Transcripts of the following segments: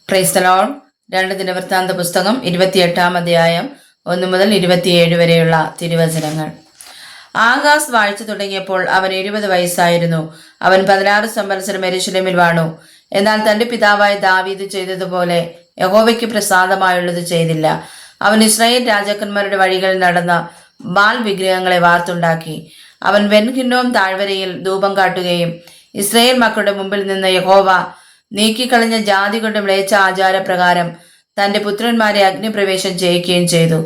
Praise the Lord. 2 ദിനവൃത്താന്ത പുസ്തകം 28-ാം അധ്യായം 1 മുതൽ 27 വരെയുള്ള തിരുവചനങ്ങൾ. ആഹാസ് വാഴ്ച തുടങ്ങിയപ്പോൾ അവൻ 20 വയസ്സായിരുന്നു. അവൻ 16 സംവത്സരം യെരൂശലേമിൽ വാണു. എന്നാൽ തന്റെ പിതാവായ ദാവീദ് ചെയ്തതുപോലെ യഹോവയ്ക്ക് പ്രസാദമായുള്ളത് ചെയ്തില്ല. അവൻ ഇസ്രായേൽ രാജാക്കന്മാരുടെ വഴികളിൽ നടന്ന ബാൽ വിഗ്രഹങ്ങളെ വാർത്തുണ്ടാക്കി. അവൻ ബെൻഹിന്നോം താഴ്വരയിൽ ധൂപം കാട്ടുകയും ഇസ്രായേൽ മക്കളുടെ മുമ്പിൽ നിന്ന് യഹോവ നീക്കിക്കളഞ്ഞ ജാതികളുടെ മ്ലേച്ഛ ആചാരപ്രകാരം തന്റെ പുത്രന്മാരെ അഗ്നിപ്രവേശം ചെയ്യിക്കുകയും ചെയ്തു.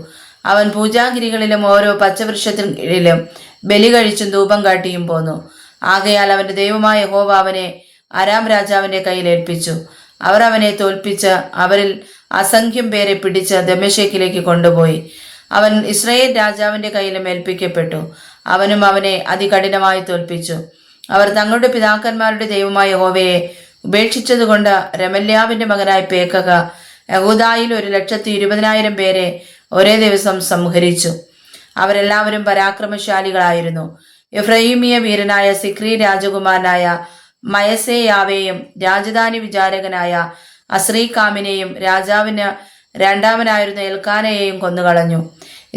അവൻ പൂജാഗിരികളിലും ഓരോ പച്ചവൃക്ഷത്തിൻ കീഴിലും ബലി കഴിച്ചും ധൂപം കാട്ടിയും പോന്നു. ആകയാൽ അവന്റെ ദൈവമായ യഹോവ അവനെ അരാം രാജാവിന്റെ കയ്യിൽ ഏൽപ്പിച്ചു. അവർ അവനെ തോൽപ്പിച്ച് അവരിൽ അസംഖ്യം പേരെ പിടിച്ച് ദമ്മേശേക്കിലേക്ക് കൊണ്ടുപോയി. അവൻ ഇസ്രായേൽ രാജാവിന്റെ കയ്യിലും ഏൽപ്പിക്കപ്പെട്ടു. അവനും അവനെ അതികഠിനമായി തോൽപ്പിച്ചു. അവർ തങ്ങളുടെ പിതാക്കന്മാരുടെ ദൈവമായ യഹോവയെ ഉപേക്ഷിച്ചതുകൊണ്ട് രമല്യാവിന്റെ മകനായ പേക്കക യഹൂദായിൽ 120,000 പേരെ ഒരേ ദിവസം സംഹരിച്ചു. അവരെല്ലാവരും പരാക്രമശാലികളായിരുന്നു. എഫ്രയീമിയ വീരനായ സിക്രി രാജകുമാരനായ മയസേയാവെയും രാജധാനി വിചാരകനായ അസ്രീകാമിനെയും രാജാവിന് രണ്ടാമനായിരുന്ന എൽക്കാനയെയും കൊന്നുകളഞ്ഞു.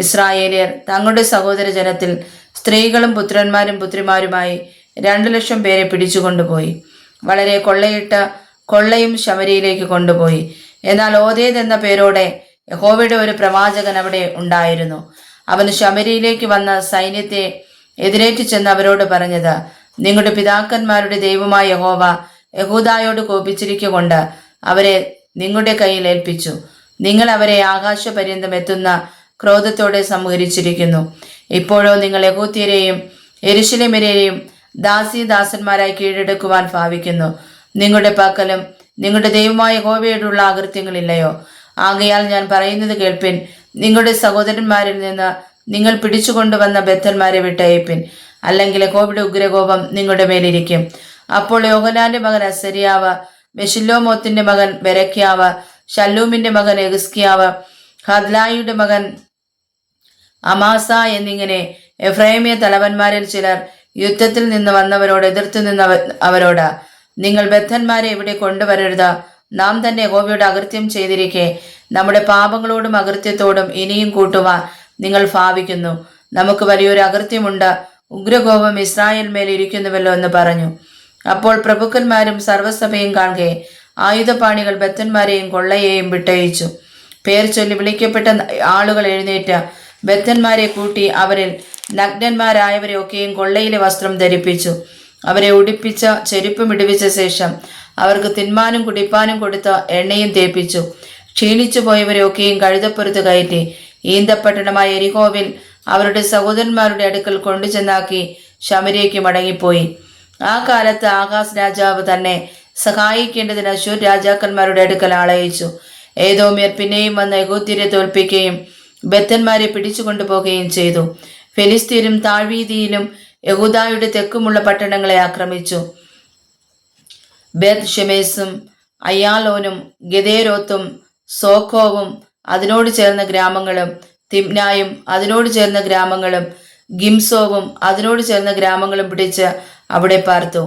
ഇസ്രായേലിയർ തങ്ങളുടെ സഹോദര ജനത്തിൽ സ്ത്രീകളും പുത്രന്മാരും പുത്രിമാരുമായി 200,000 പേരെ പിടിച്ചുകൊണ്ടുപോയി. വളരെ കൊള്ളയും ശമരിയിലേക്ക് കൊണ്ടുപോയി. എന്നാൽ ഓദേദ് എന്ന പേരോടെ യഹോവയുടെ ഒരു പ്രവാചകൻ അവിടെ ഉണ്ടായിരുന്നു. അവൻ ശമരിയിലേക്ക് വന്ന സൈന്യത്തെ എതിരേറ്റു ചെന്ന് അവരോട് പറഞ്ഞത്, നിങ്ങളുടെ പിതാക്കന്മാരുടെ ദൈവമായ യഹോവ യഹൂദായോട് കോപിച്ചിരിക്കൊണ്ട് അവരെ നിങ്ങളുടെ കയ്യിൽ ഏൽപ്പിച്ചു. നിങ്ങൾ അവരെ ആകാശപര്യന്തം എത്തുന്ന ക്രോധത്തോടെ സംഹരിച്ചിരിക്കുന്നു. ഇപ്പോഴോ നിങ്ങൾ യഹൂദ്യരെയും യെരൂശലേമ്യരെയും ദാസീദാസന്മാരായി കീഴടക്കുവാൻ ഭാവിക്കുന്നു. നിങ്ങളുടെ പക്കലും നിങ്ങളുടെ ദൈവമായ യഹോവയോടുള്ള അകൃത്യങ്ങളില്ലയോ? ആകയാൽ ഞാൻ പറയുന്നത് കേൾപ്പിൻ. നിങ്ങളുടെ സഹോദരന്മാരിൽ നിന്ന് നിങ്ങൾ പിടിച്ചുകൊണ്ടുവന്ന ബദ്ധന്മാരെ വിട്ടയപ്പിൻ, അല്ലെങ്കിൽ യഹോവയുടെ ഉഗ്രകോപം നിങ്ങളുടെ മേലിരിക്കും. അപ്പോൾ യോഹനാന്റെ മകൻ അസരിയാവ്, മെശില്ലോമോത്തിന്റെ മകൻ ബെരക്യാവ്, ശല്ലൂമിന്റെ മകൻ എഹിസ്കിയാവ്, ഹദ്ലായിയുടെ മകൻ അമാസ എന്നിങ്ങനെ എഫ്രൈമിയ തലവന്മാരിൽ ചിലർ യുദ്ധത്തിൽ നിന്ന് വന്നവരോട് എതിർത്തു അവരോട്, നിങ്ങൾ ബദ്ധന്മാരെ ഇവിടെ കൊണ്ടുവരരുത്. നാം തന്നെ യഹോവയുടെ അകൃത്യം ചെയ്തിരിക്കെ നമ്മുടെ പാപങ്ങളോടും അകൃത്യത്തോടും ഇനിയും കൂട്ടുവാൻ നിങ്ങൾ ഭാവിക്കുന്നു. നമുക്ക് വലിയൊരു അകൃത്യമുണ്ട്. ഉഗ്രകോപം ഇസ്രായേൽ മേൽ ഇരിക്കുന്നുവല്ലോ എന്ന് പറഞ്ഞു. അപ്പോൾ പ്രഭുക്കന്മാരും സർവ്വസഭയും കാണുകെ ആയുധപാണികൾ ബദ്ധന്മാരെയും കൊള്ളയെയും വിട്ടയച്ചു. പേർ ചൊല്ലി വിളിക്കപ്പെട്ട ആളുകൾ എഴുന്നേറ്റ് ബദ്ധന്മാരെ കൂട്ടി അവരിൽ നഗ്നന്മാരായവരെ ഒക്കെയും കൊള്ളയിലെ വസ്ത്രം ധരിപ്പിച്ചു. അവരെ ഉടുപ്പിച്ച ചെരുപ്പും ഇടിവിച്ച ശേഷം അവർക്ക് തിന്മാനും കുടിപ്പാനും കൊടുത്ത എണ്ണയും തേപ്പിച്ചു. ക്ഷീണിച്ചു പോയവരെ ഒക്കെയും കഴുതപ്പുറത്ത് കയറ്റി ഈന്തപ്പട്ടണമായ എരിഹോവിൽ അവരുടെ സഹോദരന്മാരുടെ അടുക്കൽ കൊണ്ടുചെന്നാക്കി ശമരിയയ്ക്ക് മടങ്ങിപ്പോയി. ആ കാലത്ത് ആഹാസ് രാജാവ് തന്നെ സഹായിക്കേണ്ടതിന് അശ്ശൂർ രാജാക്കന്മാരുടെ അടുക്കൽ ആളയച്ചു. ഏദോമ്യർ പിന്നെയും വന്ന് യഹൂദ്യരെ തോൽപ്പിക്കുകയും ബദ്ധന്മാരെ പിടിച്ചുകൊണ്ടുപോകുകയും ചെയ്തു. ഫെലിസ്തീനും താഴ്വീതിയിലും യഹൂദായുടെ തെക്കുമുള്ള പട്ടണങ്ങളെ ആക്രമിച്ചു. ബെത് ഷെമേസും അയ്യാലോനും ഗദേരോത്തും സോഖോവും അതിനോട് ചേർന്ന ഗ്രാമങ്ങളും തിമ്നായും അതിനോട് ചേർന്ന ഗ്രാമങ്ങളും ഗിംസോവും അതിനോട് ചേർന്ന ഗ്രാമങ്ങളും പിടിച്ച് അവിടെ പാർത്തു.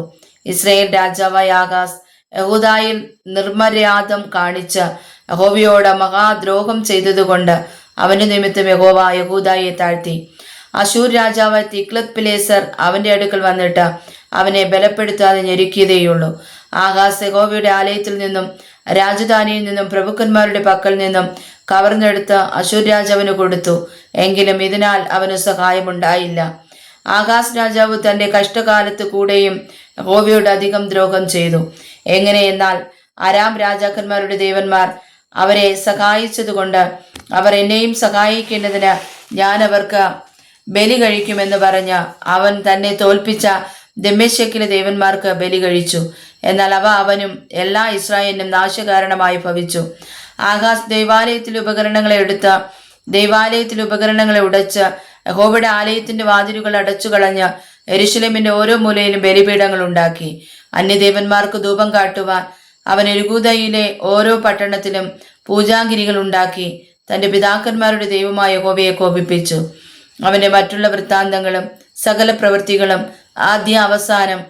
ഇസ്രായേൽ രാജാവായ ആഹാസ് യഹൂദായിൽ നിർമ്മര്യാദം കാണിച്ച് യഹോവയോട് മഹാദ്രോഹം ചെയ്തതുകൊണ്ട് അവന്റെ നിമിത്തം യഹോവ യഹൂദായെ താഴ്ത്തി. അശൂർ രാജാവായ തിഗ്ലത് പിലേസർ അവന്റെ അടുക്കൽ വന്നിട്ട് അവനെ ബലപ്പെടുത്താതെ ഞെരുക്കിയതേയുള്ളൂ. ആഹാസ് യഹോവയുടെ ആലയത്തിൽ നിന്നും രാജധാനിയിൽ നിന്നും പ്രഭുക്കന്മാരുടെ പക്കൽ നിന്നും കവർന്നെടുത്ത് അശൂർ രാജാവിന് കൊടുത്തു. എങ്കിലും ഇതിനാൽ അവന് സഹായമുണ്ടായില്ല. ആഹാസ് രാജാവ് തന്റെ കഷ്ടകാലത്ത് കൂടെയും യഹോവയോട് അധികം ദ്രോഹം ചെയ്തു. എങ്ങനെയെന്നാൽ അരാം രാജാക്കന്മാരുടെ ദേവന്മാർ അവരെ സഹായിച്ചതുകൊണ്ട് അവർ എന്നെയും സഹായിക്കേണ്ടതിന് ഞാൻ അവർക്ക് ബലി കഴിക്കുമെന്ന് പറഞ്ഞ് അവൻ തന്നെ തോൽപ്പിച്ച ദമ്മേശെക്കിലെ ദേവന്മാർക്ക് ബലി കഴിച്ചു. എന്നാൽ അവ അവനും എല്ലാ ഇസ്രായേലിനും നാശകാരണമായി ഭവിച്ചു. ആഹാസ് ദൈവാലയത്തിലെ ഉപകരണങ്ങളെ ഉടച്ച് യഹോവയുടെ ആലയത്തിന്റെ വാതിലുകൾ അടച്ചു കളഞ്ഞ് യെരൂശലേമിന്റെ ഓരോ മൂലയിലും ബലിപീഠങ്ങൾ ഉണ്ടാക്കി. അന്യദേവന്മാർക്ക് ധൂപം കാട്ടുവാൻ അവൻ യെഹൂദയിലെ ഓരോ പട്ടണത്തിലും പൂജാഗിരികൾ ഉണ്ടാക്കി തന്റെ പിതാക്കന്മാരുടെ ദൈവമായ യഹോവയെ കോപിപ്പിച്ചു. അവന്റെ മറ്റുള്ള വൃത്താന്തങ്ങളും സകല പ്രവൃത്തികളും ആദ്യ അവസാനം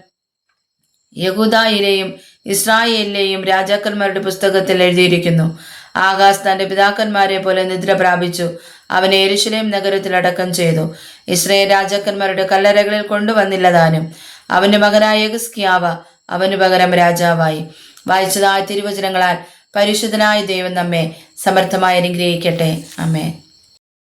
യഹൂദയിലെയും ഇസ്രായേലിലെയും രാജാക്കന്മാരുടെ പുസ്തകത്തിൽ എഴുതിയിരിക്കുന്നു. ആഹാസ് തന്റെ പിതാക്കന്മാരെ പോലെ നിദ്ര പ്രാപിച്ചു. അവനെ യെരൂശലേം നഗരത്തിൽ അടക്കം ചെയ്തു. ഇസ്രായേൽ രാജാക്കന്മാരുടെ കല്ലറകളിൽ കൊണ്ടുവന്നില്ലതാനും. അവന്റെ മകനായ യെഹിസ്കീയാവ് അവനു പകരം രാജാവായി. വായിച്ചതായ തിരുവചനങ്ങളാൽ പരിശുദ്ധനായ ദൈവം നമ്മെ സമർത്ഥമായി അനുഗ്രഹിക്കട്ടെ. ആമേൻ.